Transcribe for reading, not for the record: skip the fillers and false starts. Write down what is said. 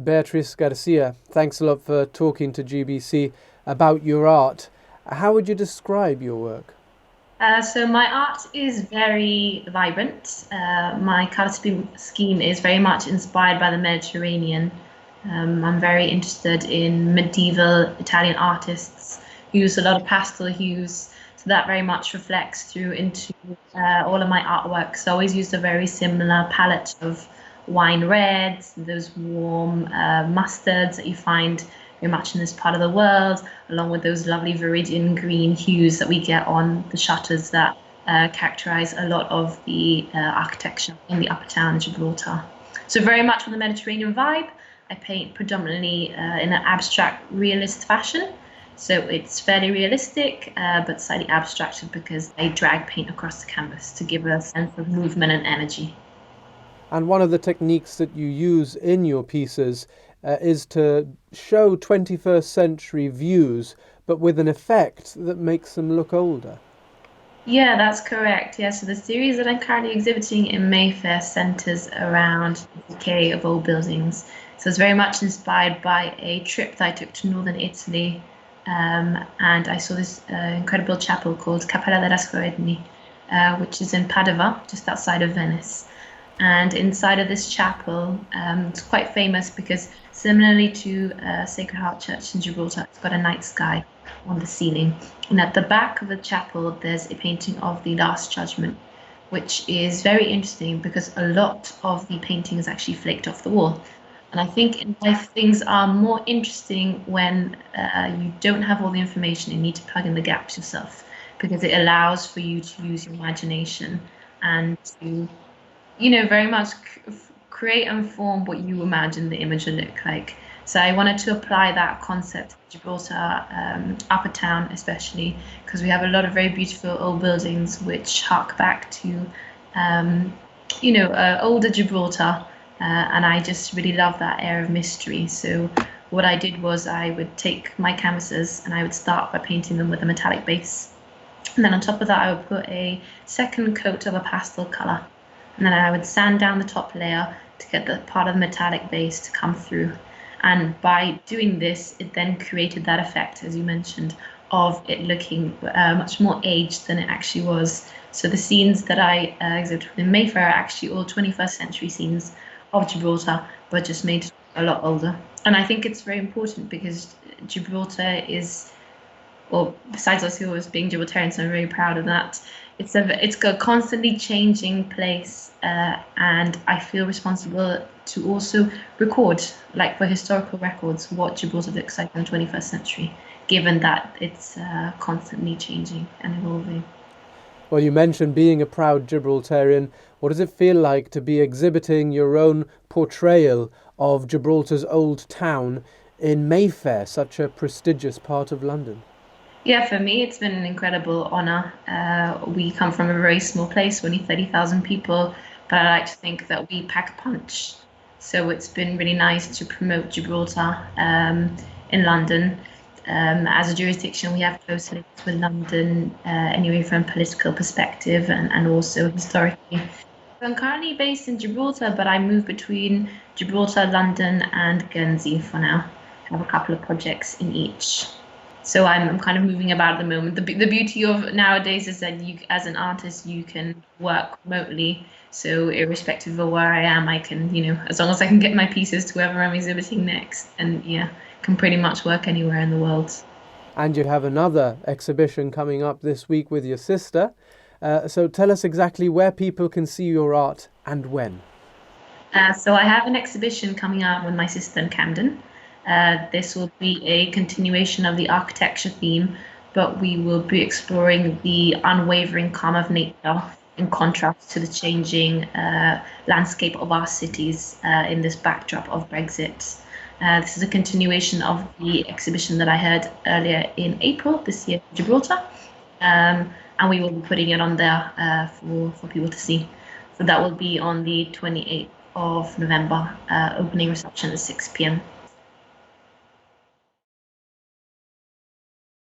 Beatrice Garcia, thanks a lot for talking to GBC about your art. How would you describe your work? So my art is very vibrant. My color scheme is very much inspired by the Mediterranean. I'm very interested in medieval Italian artists who use a lot of pastel hues. So that very much reflects through into all of my artwork. So I always use a very similar palette of wine reds, those warm mustards that you find very much in this part of the world, along with those lovely viridian green hues that we get on the shutters that characterize a lot of the architecture in the upper town, Gibraltar. So very much with the Mediterranean vibe. I paint predominantly in an abstract realist fashion. So it's fairly realistic, but slightly abstracted because I drag paint across the canvas to give a sense of movement and energy. And one of the techniques that you use in your pieces is to show 21st century views, but with an effect that makes them look older. Yeah, that's correct. Yeah, so the series that I'm currently exhibiting in Mayfair centers around the decay of old buildings. So it's very much inspired by a trip that I took to northern Italy, and I saw this incredible chapel called Cappella della Scoredni, which is in Padova, just outside of Venice. And inside of this chapel, it's quite famous because similarly to Sacred Heart Church in Gibraltar, it's got a night sky on the ceiling. And at the back of the chapel, there's a painting of the Last Judgment, which is very interesting because a lot of the painting is actually flaked off the wall. And I think in life things are more interesting when you don't have all the information. You need to plug in the gaps yourself because it allows for you to use your imagination and to very much create and form what you imagine the image would look like. So I wanted to apply that concept to Gibraltar, Upper Town especially, because we have a lot of very beautiful old buildings which hark back to, older Gibraltar. And I just really love that air of mystery. So what I did was I would take my canvases and I would start by painting them with a metallic base. And then on top of that, I would put a second coat of a pastel color. And then I would sand down the top layer to get the part of the metallic base to come through. And by doing this, it then created that effect, as you mentioned, of it looking much more aged than it actually was. So the scenes that I exhibited in Mayfair are actually all 21st century scenes of Gibraltar, but just made a lot older. And I think it's very important because Gibraltar is, well, besides us who was being Gibraltarians, I'm very proud of that. It's a constantly changing place, and I feel responsible to also record, like for historical records, what Gibraltar looks like in the 21st century, given that it's constantly changing and evolving. Well, you mentioned being a proud Gibraltarian. What does it feel like to be exhibiting your own portrayal of Gibraltar's old town in Mayfair, such a prestigious part of London? Yeah, for me, it's been an incredible honor. We come from a very small place, only 30,000 people, but I like to think that we pack a punch. So it's been really nice to promote Gibraltar in London. As a jurisdiction, we have close links with London, anyway, from political perspective and also historically. So I'm currently based in Gibraltar, but I move between Gibraltar, London, and Guernsey for now. I have a couple of projects in each. So I'm kind of moving about at the moment. The beauty of nowadays is that you, as an artist, you can work remotely. So irrespective of where I am, I can, as long as I can get my pieces to wherever I'm exhibiting next, and yeah, can pretty much work anywhere in the world. And you have another exhibition coming up this week with your sister. So tell us exactly where people can see your art and when. So I have an exhibition coming out with my sister in Camden. This will be a continuation of the architecture theme, but we will be exploring the unwavering calm of nature in contrast to the changing landscape of our cities in this backdrop of Brexit. This is a continuation of the exhibition that I had earlier in April this year in Gibraltar, and we will be putting it on there for people to see. So that will be on the 28th of November, opening reception at 6 p.m.